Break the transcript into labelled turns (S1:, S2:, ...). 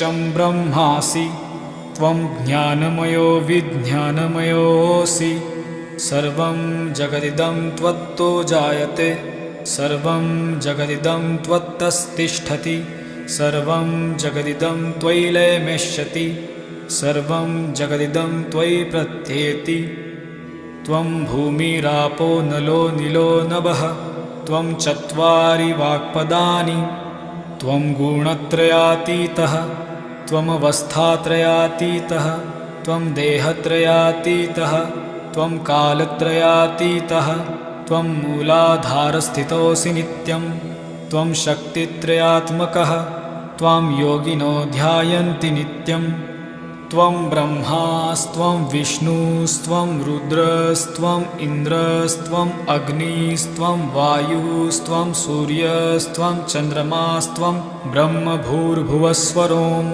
S1: चं ब्रह्मासि त्वं ज्ञानमयो विज्ञानमयोऽसि सर्वं जगदिदं त्वत्तो जायते सर्वं जगदिदं त्वत्तस्तिष्ठति सर्वं जगदिदं त्वयि लयमेष्यति सर्वं जगदिदं त्वयि प्रत्येति त्वं भूमिरापो नलो निलो नभः त्वं चत्वारि वाक्पदानि त्वं गुणत्रयातीतः त्वमवस्थात्रयातीतः त्वं देहत्रयातीतः त्वं कालत्रयातीतः त्वं मूलाधारस्थितोऽसि नित्यं त्वं शक्तित्रयात्मकः त्वां योगिनो ध्यायन्ति नित्यं त्वं ब्रह्मास्त्वं विष्णुस्त्वं रुद्रस्त्वं इन्द्रस्त्वं अग्निस्त्वं वायुस्त्वं सूर्यस्त्वं चन्द्रमास्त्वं ब्रह्मभूर्भुवस्वरोम्।